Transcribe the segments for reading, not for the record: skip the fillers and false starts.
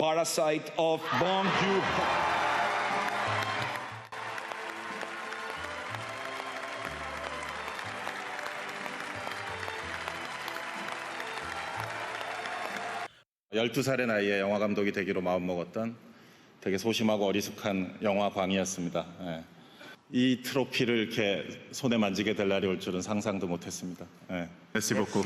Parasite of Bong Joon-ho. 열두 살의 나이에 영화 감독이 되기로 마음먹었던 되게 소심하고 어리숙한 영화광이었습니다. 예. 이 트로피를 이렇게 손에 만지게 될 날이 올 줄은 상상도 못했습니다. 예. Merci beaucoup.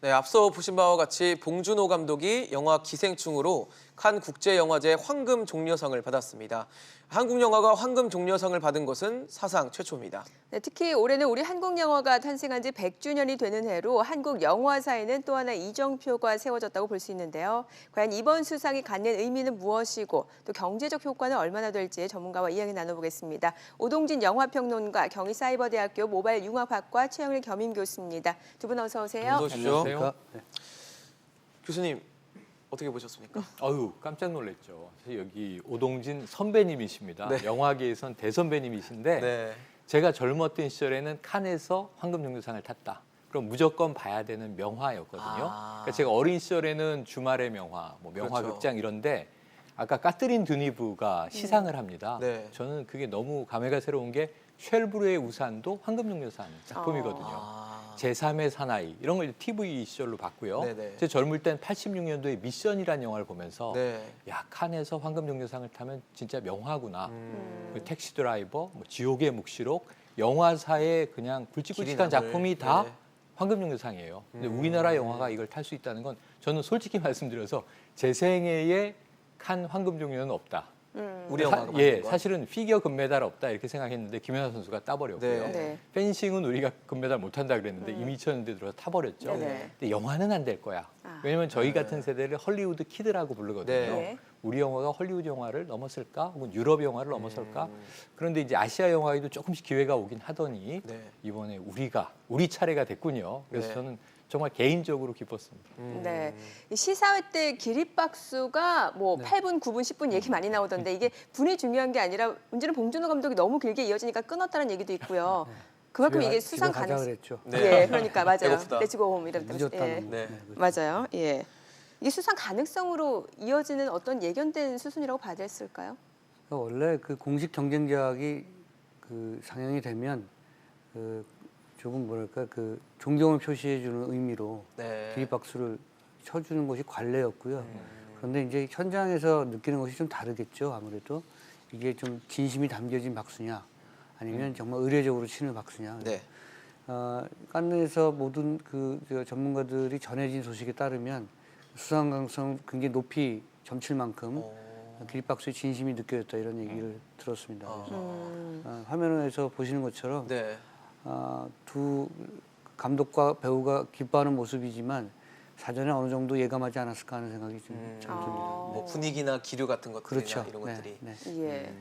네, 앞서 보신 바와 같이 봉준호 감독이 영화 기생충으로 칸 국제영화제 황금 종려상을 받았습니다. 한국 영화가 황금 종려상을 받은 것은 사상 최초입니다. 네, 특히 올해는 우리 한국 영화가 탄생한 지 100주년이 되는 해로 한국 영화사에는 또 하나 이정표가 세워졌다고 볼 수 있는데요. 과연 이번 수상이 갖는 의미는 무엇이고 또 경제적 효과는 얼마나 될지 전문가와 이야기 나눠보겠습니다. 오동진 영화평론가, 경희사이버대학교 모바일융합학과 최영일 겸임교수입니다. 두 분 어서 오세요. 어서 오십시오. 네. 교수님, 어떻게 보셨습니까? 아유, 깜짝 놀랐죠. 사실 여기 오동진 선배님이십니다. 네. 영화계에선 대선배님이신데 네. 제가 젊었던 시절에는 칸에서 황금종려상을 탔다. 그럼 무조건 봐야 되는 명화였거든요. 그러니까 제가 어린 시절에는 주말의 명화, 뭐 명화극장 이런데 아까 까트린 드니브가 시상을 합니다. 네. 저는 그게 너무 감회가 새로운 게 쉘브르의 우산도 황금종려상 작품이거든요. 제3의 사나이 이런 걸 TV 시절로 봤고요. 네네. 제 젊을 땐 86년도에 미션이라는 영화를 보면서 네. 야, 칸에서 황금종려상을 타면 진짜 명화구나. 그 택시 드라이버, 뭐 지옥의 묵시록, 영화사의 그냥 굵직굵직한 작품이 다 네. 황금종려상이에요. 근데 우리나라 영화가 이걸 탈 수 있다는 건 저는 솔직히 말씀드려서 제 생애에 칸 황금종려는 없다. 우리 영화가 예, 만든 건? 사실은 피겨 금메달 없다 이렇게 생각했는데 김연아 선수가 따버렸고요. 네. 네. 펜싱은 우리가 금메달 못한다 그랬는데 이미 2000년대 들어서 타버렸죠. 네네. 근데 영화는 안 될 거야. 아. 왜냐면 저희 같은 세대를 헐리우드 키드라고 부르거든요. 네. 우리 영화가 헐리우드 영화를 넘어설까? 혹은 유럽 영화를 넘어설까? 그런데 이제 아시아 영화에도 조금씩 기회가 오긴 하더니 네. 이번에 우리 차례가 됐군요. 그래서 네. 저는 정말 개인적으로 기뻤습니다. 네, 이 시사회 때 기립박수가 뭐 8분, 9분, 10분 얘기 많이 나오던데 이게 분이 중요한 게 아니라 문제는 봉준호 감독이 너무 길게 이어지니까 끊었다는 얘기도 있고요. 그만큼 이게 수상 가능성. 그랬죠. 네. 예, 그러니까 맞아요. 배고프다. 레츠고 이랬다. 늦었다는. 예, 네. 맞아요. 예, 이게 수상 가능성으로 이어지는 어떤 예견된 수순이라고 봐야 됐을까요? 원래 그 공식 경쟁작이 그 상영이 되면 그 조금 뭐랄까 그 존경을 표시해주는 의미로 네. 기립박수를 쳐주는 것이 관례였고요. 그런데 이제 현장에서 느끼는 것이 좀 다르겠죠. 아무래도 이게 좀 진심이 담겨진 박수냐, 아니면 정말 의례적으로 치는 박수냐. 네. 칸느에서 모든 저 전문가들이 전해진 소식에 따르면 수상 가능성 굉장히 높이 점칠 만큼 기립박수의 진심이 느껴졌다 이런 얘기를 들었습니다. 그래서 화면에서 보시는 것처럼 네. 두 감독과 배우가 기뻐하는 모습이지만 사전에 어느 정도 예감하지 않았을까 하는 생각이 좀 듭니다. 뭐 분위기나 기류 같은 것들이나 그렇죠. 이런 것들이. 네. 예.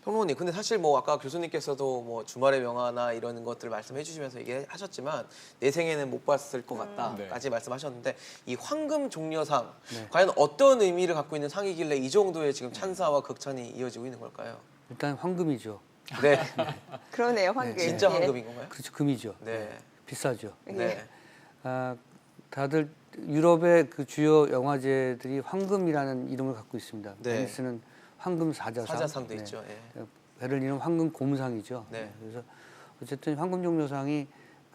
평론님, 근데 사실 뭐 아까 교수님께서도 뭐 주말의 명화나 이런 것들을 말씀해 주시면서 얘기하셨지만 내 생에는 못 봤을 것 같다까지 말씀하셨는데 이 황금 종려상 과연 어떤 의미를 갖고 있는 상이길래 이 정도의 지금 찬사와 극찬이 이어지고 있는 걸까요? 일단 황금이죠. 네. 그러네요, 황금. 진짜 예. 황금인 건가요? 그렇죠. 금이죠. 네. 비싸죠. 네. 다들 유럽의 그 주요 영화제들이 황금이라는 이름을 갖고 있습니다. 네. 베니스는 황금 사자상, 사자상도 있죠. 예. 베를린은 황금 고무상이죠. 네. 그래서 어쨌든 황금 종려상이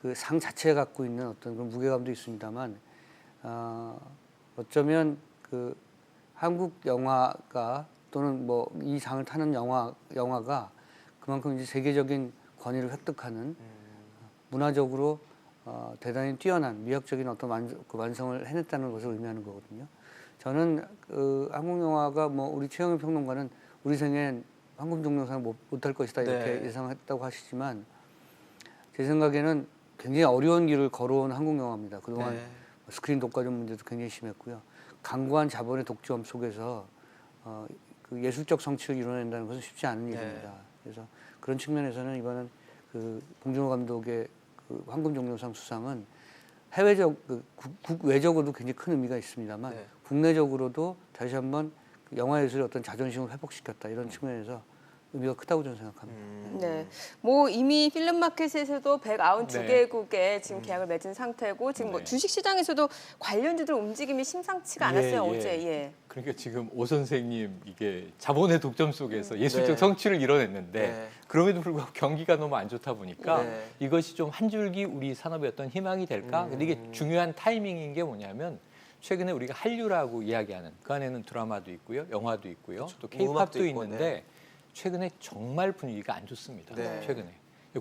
그 상 자체에 갖고 있는 어떤 그런 무게감도 있습니다만 어쩌면 그 한국 영화가 또는 뭐 이 상을 타는 영화가 그만큼 이제 세계적인 권위를 획득하는 문화적으로 대단히 뛰어난 미학적인 어떤 완성을 해냈다는 것을 의미하는 거거든요. 저는 그 한국 영화가 뭐 우리 최영일 평론가는 우리 생엔 황금 종려상 못할 것이다 이렇게 예상했다고 하시지만 제 생각에는 굉장히 어려운 길을 걸어온 한국 영화입니다. 그동안 스크린 독과점 문제도 굉장히 심했고요. 강고한 자본의 독점 속에서 그 예술적 성취를 이뤄낸다는 것은 쉽지 않은 일입니다. 그래서 그런 측면에서는 이번은 그 봉준호 감독의 그 황금 종려상 수상은 국외적으로도 굉장히 큰 의미가 있습니다만 국내적으로도 다시 한번 영화 예술의 어떤 자존심을 회복시켰다 이런 측면에서 의미가 크다고 저는 생각합니다. 네, 뭐 이미 필름마켓에서도 192개국에 네. 지금 계약을 맺은 상태고 지금 뭐 네. 주식 시장에서도 관련주들 움직임이 심상치가 않았어요 예. 어제. 예. 그러니까 지금 오 선생님 이게 자본의 독점 속에서 예술적 네. 성취를 이뤄냈는데 네. 그럼에도 불구하고 경기가 너무 안 좋다 보니까 네. 이것이 좀 한 줄기 우리 산업의 어떤 희망이 될까? 근데 이게 중요한 타이밍인 게 뭐냐면 최근에 우리가 한류라고 이야기하는 그 안에는 드라마도 있고요, 영화도 있고요, 또 음악도 케이팝도 있고, 있는데 네. 최근에 정말 분위기가 안 좋습니다. 네. 최근에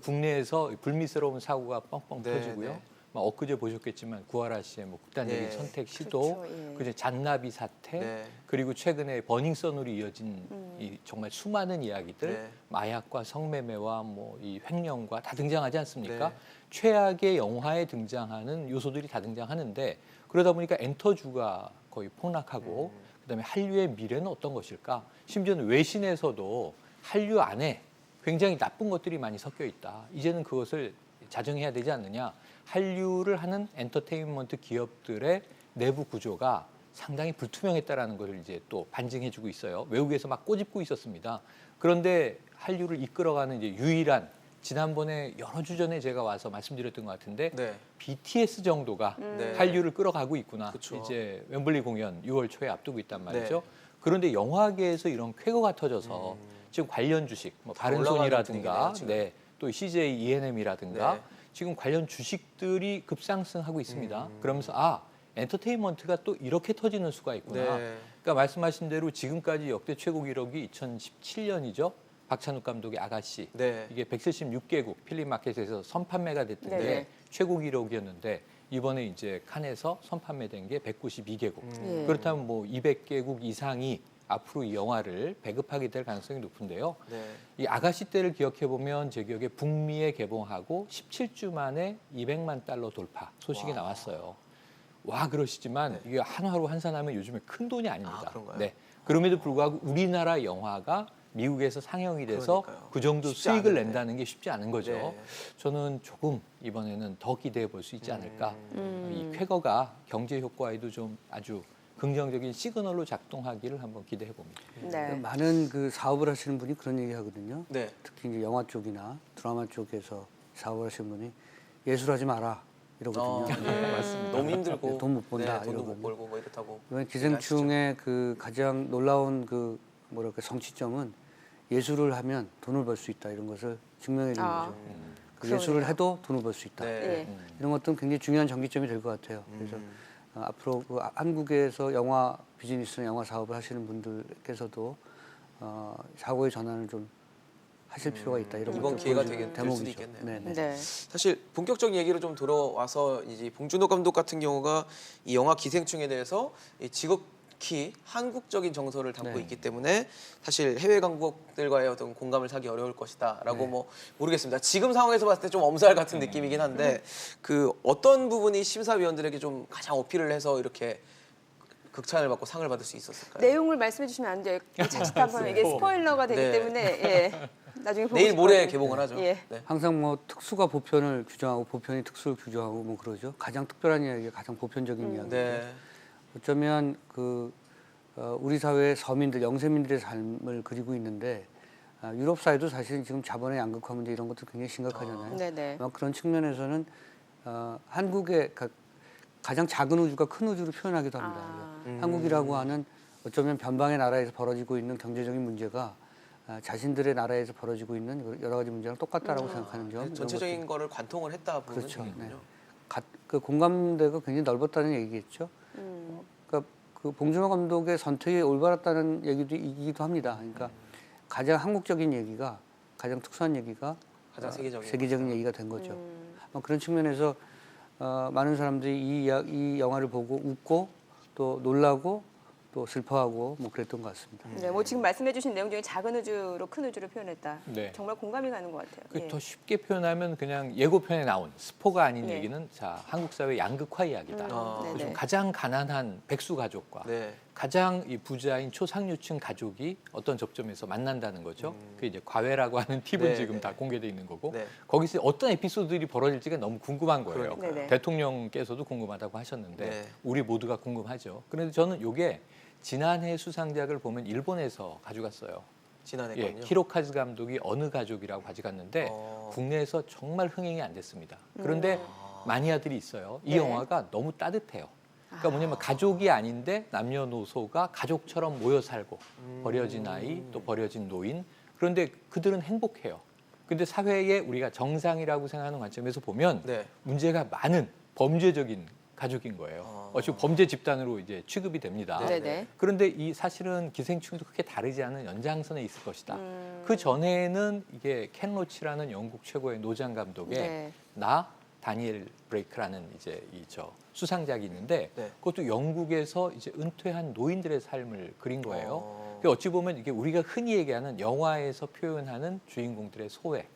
국내에서 불미스러운 사고가 뻥뻥 네, 터지고요. 네. 막 엊그제 보셨겠지만 구하라 씨의 뭐 극단적인 네. 선택 시도, 그렇죠, 예. 그리고 잔나비 사태, 네. 그리고 최근에 버닝썬으로 이어진 이 정말 수많은 이야기들, 네. 마약과 성매매와 뭐 이 횡령과 다 등장하지 않습니까? 네. 최악의 영화에 등장하는 요소들이 다 등장하는데 그러다 보니까 엔터주가 거의 폭락하고 그다음에 한류의 미래는 어떤 것일까? 심지어는 외신에서도 한류 안에 굉장히 나쁜 것들이 많이 섞여 있다. 이제는 그것을 자정해야 되지 않느냐? 한류를 하는 엔터테인먼트 기업들의 내부 구조가 상당히 불투명했다라는 것을 이제 또 반증해주고 있어요. 외국에서 막 꼬집고 있었습니다. 그런데 한류를 이끌어가는 이제 유일한 지난번에 여러 주 전에 제가 와서 말씀드렸던 것 같은데 네. BTS 정도가 네. 한류를 끌어가고 있구나. 그쵸. 이제 웸블리 공연 6월 초에 앞두고 있단 말이죠. 네. 그런데 영화계에서 이런 쾌거가 터져서 지금 관련 주식, 뭐 바른손이라든가, 올라가는 분위기네요, 네, 또 CJ ENM이라든가 네. 지금 관련 주식들이 급상승하고 있습니다. 그러면서 엔터테인먼트가 또 이렇게 터지는 수가 있구나. 네. 그러니까 말씀하신 대로 지금까지 역대 최고 기록이 2017년이죠. 박찬욱 감독의 아가씨. 네. 이게 176개국 필립마켓에서 선판매가 됐던데 네네. 최고 기록이었는데 이번에 이제 칸에서 선판매된 게 192개국. 예. 그렇다면 뭐 200개국 이상이 앞으로 이 영화를 배급하게 될 가능성이 높은데요. 네. 이 아가씨 때를 기억해 보면 제 기억에 북미에 개봉하고 17주 만에 200만 달러 돌파 소식이 와. 나왔어요. 와 그러시지만 네. 이게 한화로 환산하면 요즘에 큰 돈이 아닙니다. 아, 그런가요? 네. 그럼에도 불구하고 우리나라 영화가 미국에서 상영이 돼서 그러니까요. 그 정도 쉽지 수익을 않은데. 낸다는 게 쉽지 않은 거죠. 네. 저는 조금 이번에는 더 기대해 볼 수 있지 않을까. 음. 이 쾌거가 경제 효과에도 좀 아주 긍정적인 시그널로 작동하기를 한번 기대해 봅니다. 네. 많은 그 사업을 하시는 분이 그런 얘기 하거든요. 네. 특히 이제 영화 쪽이나 드라마 쪽에서 사업을 하시는 분이 예술하지 마라 이러거든요. 맞습니다. 너무 힘들고 돈못 본다, 네, 돈도 이러거든요. 못 벌고 뭐 이렇다고. 이번 기생충의 그 가장 놀라운 그 뭐랄까 성취점은 예술을 하면 돈을 벌 수 있다 이런 것을 증명해 주는 아, 거죠. 그 그러네요. 예술을 해도 돈을 벌 수 있다. 네. 예. 이런 것들은 굉장히 중요한 전기점이 될 것 같아요. 그래서 앞으로 그 한국에서 영화 비즈니스나 영화 사업을 하시는 분들께서도 사고의 전환을 좀 하실 필요가 있다. 이런 이번 것들 기회가 보여주는 될 수도 대목이죠. 있겠네요. 네, 네. 네. 사실 본격적인 얘기로 좀 들어와서 이제 봉준호 감독 같은 경우가 이 영화 기생충에 대해서 이 지극히 한국적인 정서를 담고 네. 있기 때문에 사실 해외 감독들과의 어떤 공감을 사기 어려울 것이다라고 네. 뭐 모르겠습니다. 지금 상황에서 봤을 때 좀 엄살 같은 느낌이긴 한데 그 어떤 부분이 심사위원들에게 좀 가장 어필을 해서 이렇게 극찬을 받고 상을 받을 수 있었을까요? 내용을 말씀해 주시면 안 돼요. 자칫 한번 이게 스포일러가 되기 네. 때문에 예. 나중에 보고 내일 모레 싶거든요. 개봉을 하죠. 예. 네. 항상 뭐 특수가 보편을 규정하고 보편이 특수를 규정하고 뭐 그러죠. 가장 특별한 이야기가 가장 보편적인 이야기. 네. 어쩌면 그 우리 사회의 서민들, 영세민들의 삶을 그리고 있는데 유럽 사회도 사실 지금 자본의 양극화 문제 이런 것도 굉장히 심각하잖아요. 네네. 그런 측면에서는 한국의 가장 작은 우주가 큰 우주로 표현하기도 합니다. 한국이라고 하는 어쩌면 변방의 나라에서 벌어지고 있는 경제적인 문제가 자신들의 나라에서 벌어지고 있는 여러 가지 문제랑 똑같다라고 생각하는 점. 이런 전체적인 거를 관통을 했다 보는 그렇죠. 얘기군요. 그 공감대가 굉장히 넓었다는 얘기겠죠. 그러니까 그 봉준호 감독의 선택이 올바랐다는 얘기도 합니다. 그러니까 가장 한국적인 얘기가 가장 특수한 얘기가 가장 세계적인 세계적인 얘기가 된 거죠. 그런 측면에서 많은 사람들이 이 영화를 보고 웃고 또 놀라고 또 슬퍼하고 뭐 그랬던 것 같습니다. 네, 뭐 지금 말씀해주신 내용 중에 작은 우주로 큰 우주를 표현했다. 네. 정말 공감이 가는 것 같아요. 예. 더 쉽게 표현하면 그냥 예고편에 나온 스포가 아닌 예. 얘기는 자 한국 사회 양극화 이야기다. 네네. 요즘 가장 가난한 백수 가족과 네. 가장 이 부자인 초상류층 가족이 어떤 접점에서 만난다는 거죠. 그 이제 과외라고 하는 팁은 네, 지금 네. 다 공개돼 있는 거고 네. 거기서 어떤 에피소드들이 벌어질지가 너무 궁금한 거예요. 그러니까요. 네네. 대통령께서도 궁금하다고 하셨는데 네. 우리 모두가 궁금하죠. 그런데 저는 이게 지난해 수상작을 보면 일본에서 가져갔어요. 지난해거든요. 히로카즈 감독이 어느 가족이라고 가져갔는데 국내에서 정말 흥행이 안 됐습니다. 그런데 마니아들이 있어요. 이 네. 영화가 너무 따뜻해요. 그러니까 뭐냐면 가족이 아닌데 남녀노소가 가족처럼 모여 살고 버려진 아이 또 버려진 노인 그런데 그들은 행복해요. 근데 사회에 우리가 정상이라고 생각하는 관점에서 보면 네. 문제가 많은 범죄적인 가족인 거예요. 지금 범죄 집단으로 이제 취급이 됩니다. 네네. 그런데 이 사실은 기생충도 크게 다르지 않은 연장선에 있을 것이다. 그 전에는 이게 켄 로치라는 영국 최고의 노장 감독의 네. 나 다니엘 브레이크라는 이제 수상작이 있는데 네. 그것도 영국에서 이제 은퇴한 노인들의 삶을 그린 거예요. 그러니까 어찌 보면 이게 우리가 흔히 얘기하는 영화에서 표현하는 주인공들의 소외.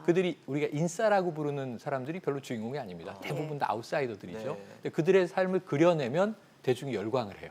그들이 우리가 인싸라고 부르는 사람들이 별로 주인공이 아닙니다. 대부분 다 아웃사이더들이죠. 네. 근데 그들의 삶을 그려내면 대중이 열광을 해요.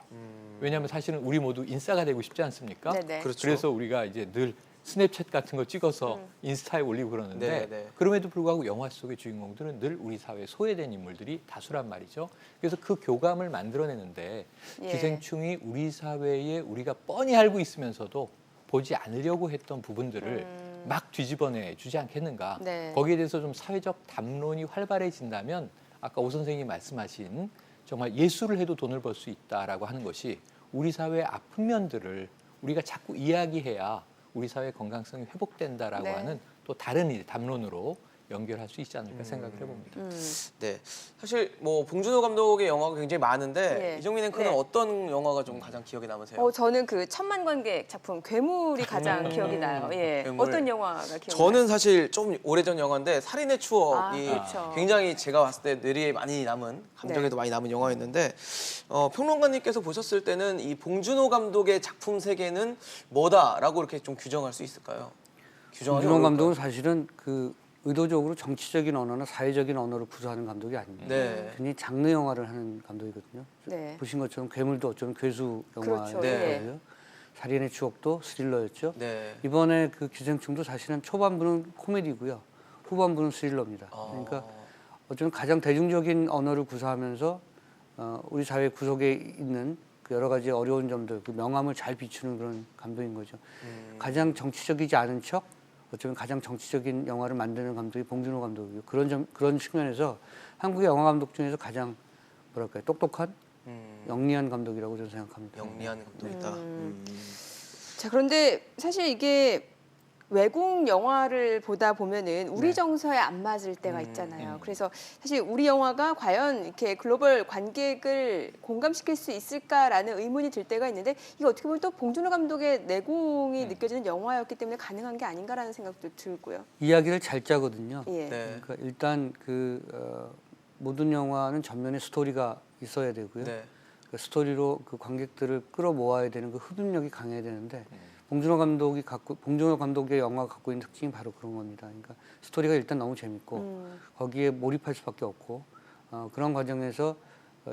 왜냐하면 사실은 우리 모두 인싸가 되고 싶지 않습니까? 네네. 그렇죠. 그래서 우리가 이제 늘 스냅챗 같은 거 찍어서 인스타에 올리고 그러는데 네, 네. 그럼에도 불구하고 영화 속의 주인공들은 늘 우리 사회에 소외된 인물들이 다수란 말이죠. 그래서 그 교감을 만들어내는데 예. 기생충이 우리 사회에 우리가 뻔히 알고 있으면서도 보지 않으려고 했던 부분들을 막 뒤집어내 주지 않겠는가. 네. 거기에 대해서 좀 사회적 담론이 활발해진다면 아까 오 선생님이 말씀하신 정말 예술을 해도 돈을 벌 수 있다라고 하는 것이 우리 사회의 아픈 면들을 우리가 자꾸 이야기해야 우리 사회의 건강성이 회복된다라고 네. 하는 또 다른 담론으로 연결할 수 있지 않을까 생각을 해봅니다. 네. 사실 뭐 봉준호 감독의 영화가 굉장히 많은데 예. 이정민 앵커는 네. 어떤 영화가 좀 가장 기억에 남으세요? 저는 그 천만 관객 작품 괴물이 가장 기억이 나요. 예. 괴물. 어떤 영화가 기억나요? 저는 사실 좀 오래전 영화인데 살인의 추억이 그렇죠. 굉장히 제가 봤을 때 뇌리에 많이 남은 감정에도 네. 많이 남은 영화였는데 평론가님께서 보셨을 때는 이 봉준호 감독의 작품 세계는 뭐다라고 이렇게 좀 규정할 수 있을까요? 규정하기 봉준호 어려울까요? 감독은 사실은 그 의도적으로 정치적인 언어나 사회적인 언어를 구사하는 감독이 아닙니다. 네. 굉장히 장르 영화를 하는 감독이거든요. 네. 보신 것처럼 괴물도 어쩌면 괴수 그렇죠. 영화였고요. 네. 살인의 추억도 스릴러였죠. 네. 이번에 그 기생충도 사실은 초반부는 코미디고요. 후반부는 스릴러입니다. 그러니까 어쩌면 가장 대중적인 언어를 구사하면서 우리 사회 구석에 있는 그 여러 가지 어려운 점들, 그 명암을 잘 비추는 그런 감독인 거죠. 가장 정치적이지 않은 척, 어쩌면 가장 정치적인 영화를 만드는 감독이 봉준호 감독이고 그런 측면에서 한국의 영화 감독 중에서 가장 뭐랄까요 똑똑한 영리한 감독이라고 저는 생각합니다. 영리한 감독이다. 자, 그런데 사실 이게 외국 영화를 보다 보면은 우리 네. 정서에 안 맞을 때가 있잖아요. 그래서 사실 우리 영화가 과연 이렇게 글로벌 관객을 공감시킬 수 있을까라는 의문이 들 때가 있는데 이게 어떻게 보면 또 봉준호 감독의 내공이 느껴지는 영화였기 때문에 가능한 게 아닌가라는 생각도 들고요. 이야기를 잘 짜거든요. 예. 네. 그러니까 일단 모든 영화는 전면에 스토리가 있어야 되고요. 네. 그 스토리로 그 관객들을 끌어모아야 되는 그 흡입력이 강해야 되는데 봉준호 감독의 영화가 갖고 있는 특징이 바로 그런 겁니다. 그러니까 스토리가 일단 너무 재밌고 거기에 몰입할 수밖에 없고 그런 과정에서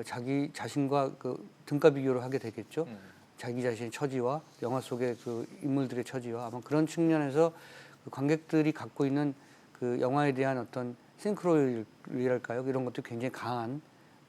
자기 자신과 그 등가 비교를 하게 되겠죠. 자기 자신의 처지와 영화 속의 그 인물들의 처지와 아마 그런 측면에서 그 관객들이 갖고 있는 그 영화에 대한 어떤 싱크로율이랄까요? 이런 것도 굉장히 강한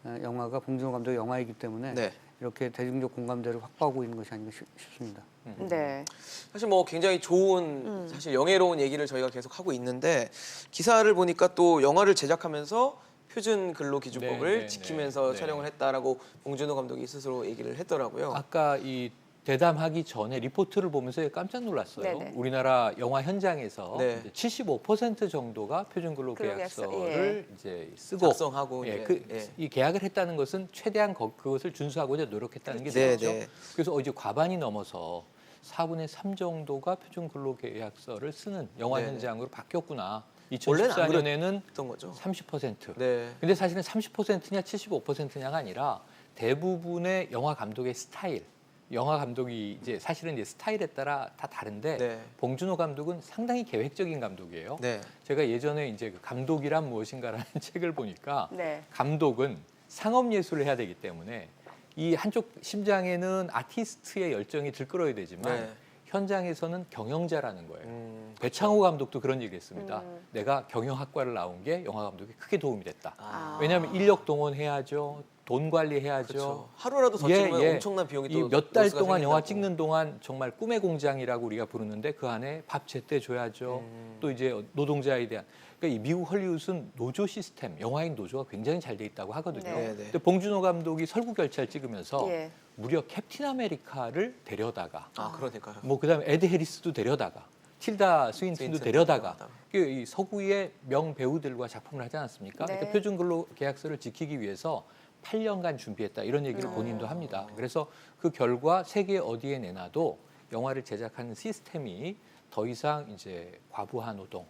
영화가 봉준호 감독의 영화이기 때문에 네. 이렇게 대중적 공감대를 확보하고 있는 것이 아닌가 싶습니다. 네. 사실 뭐 굉장히 좋은 사실 영예로운 얘기를 저희가 계속 하고 있는데 기사를 보니까 또 영화를 제작하면서 표준 근로기준법을 네, 네, 지키면서 네. 촬영을 했다라고 봉준호 감독이 스스로 얘기를 했더라고요. 아까 이 대담하기 전에 리포트를 보면서 깜짝 놀랐어요. 네네. 우리나라 영화 현장에서 네. 이제 75% 정도가 표준근로계약서를 근로계약서, 이제 쓰고 작성하고 예, 이제, 이 계약을 했다는 것은 최대한 그것을 준수하고자 노력했다는 게 네, 되겠죠. 네. 그래서 이제 과반이 넘어서 4분의 3 정도가 표준근로계약서를 쓰는 영화 네, 네. 현장으로 바뀌었구나. 원래는 안 2014년에는 했던 거죠. 30%. 네. 근데 사실은 30%냐 75%냐가 아니라 대부분의 영화 감독의 스타일, 영화 감독이 이제 사실은 이제 스타일에 따라 다 다른데 네. 봉준호 감독은 상당히 계획적인 감독이에요. 네. 제가 예전에 이제 그 감독이란 무엇인가라는 책을 보니까 네. 감독은 상업 예술을 해야 되기 때문에 이 한쪽 심장에는 아티스트의 열정이 들끓어야 되지만 네. 현장에서는 경영자라는 거예요. 그렇죠. 배창호 감독도 그런 얘기했습니다. 내가 경영학과를 나온 게 영화 감독에 크게 도움이 됐다. 왜냐하면 인력 동원해야죠. 돈 관리해야죠. 그렇죠. 하루라도 더 찍으면 엄청난 비용이 또 몇 달 로스가 동안 영화 생긴다고. 찍는 동안 정말 꿈의 공장이라고 우리가 부르는데 그 안에 밥 제때 줘야죠. 또 이제 노동자에 대한 그러니까 이 미국 헐리우드는 노조 시스템, 영화인 노조가 굉장히 잘 돼 있다고 하거든요. 네, 네. 근데 봉준호 감독이 설국열차를 찍으면서 예. 무려 캡틴 아메리카를 데려다가 아, 그러니까요. 뭐 그다음에 에드 해리스도 데려다가 틸다 스윈튼도 데려다가 이 서구의 명 배우들과 작품을 하지 않았습니까? 네. 그러니까 표준 근로 계약서를 지키기 위해서 8년간 준비했다 이런 얘기를 본인도 합니다. 그래서 그 결과 세계 어디에 내놔도 영화를 제작하는 시스템이 더 이상 이제 과부하 노동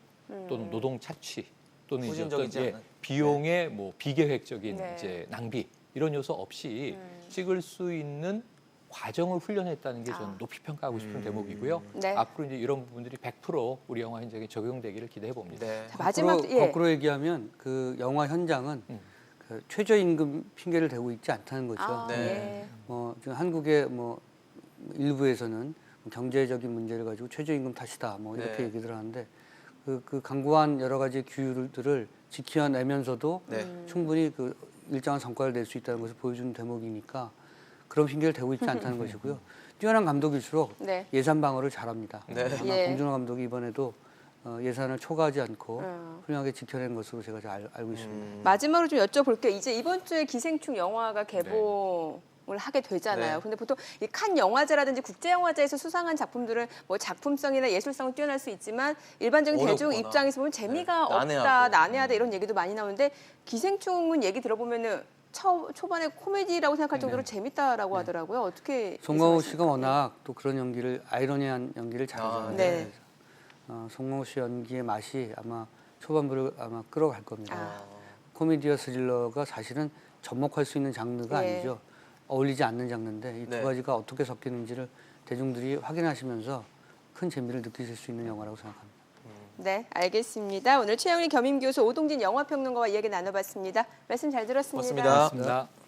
또는 노동 착취 또는 이제 어떤 후진적이지 않은. 비용의 뭐 비계획적인 네. 이제 낭비 이런 요소 없이 찍을 수 있는 과정을 훈련했다는 게 저는 높이 평가하고 싶은 대목이고요. 네. 앞으로 이제 이런 부분들이 100% 우리 영화 현장에 적용되기를 기대해 봅니다. 네. 자, 마지막 거꾸로 얘기하면 그 영화 현장은 그 최저임금 핑계를 대고 있지 않다는 거죠. 아, 네. 예. 지금 한국의 뭐 일부에서는 경제적인 문제를 가지고 최저임금 탓이다 뭐 이렇게 네. 얘기들 하는데 그 강구한 여러 가지 규율들을 지켜내면서도 네. 충분히 그 일정한 성과를 낼 수 있다는 것을 보여주는 대목이니까 그런 핑계를 대고 있지 않다는 것이고요. 뛰어난 감독일수록 네. 예산 방어를 잘합니다. 네. 아마 예. 봉준호 감독이 이번에도 예산을 초과하지 않고 훌륭하게 지켜낸 것으로 제가 잘 알고 있습니다. 마지막으로 좀 여쭤볼게요. 이제 이번 주에 기생충 영화가 개봉을 하게 되잖아요. 네. 근데 보통 이 칸 영화제라든지 국제 영화제에서 수상한 작품들은 뭐 작품성이나 예술성은 뛰어날 수 있지만 일반적인 대중 어렵거나. 입장에서 보면 재미가 네, 없다, 난해하고. 난해하다 이런 얘기도 많이 나오는데 기생충은 얘기 들어보면은 초반에 코미디라고 생각할 정도로 재밌다라고 하더라고요. 어떻게 송강호 예상하십니까? 씨가 워낙 또 그런 연기를 아이러니한 연기를 잘하잖아요. 네. 송강호 씨 연기의 맛이 아마 초반부를 아마 끌어갈 겁니다. 아. 코미디와 스릴러가 사실은 접목할 수 있는 장르가 예. 아니죠. 어울리지 않는 장르인데 이 두 네. 가지가 어떻게 섞이는지를 대중들이 확인하시면서 큰 재미를 느끼실 수 있는 영화라고 생각합니다. 네, 알겠습니다. 오늘 최영일 겸임교수 오동진 영화평론가와 이야기 나눠봤습니다. 말씀 잘 들었습니다. 고맙습니다. 맞습니다.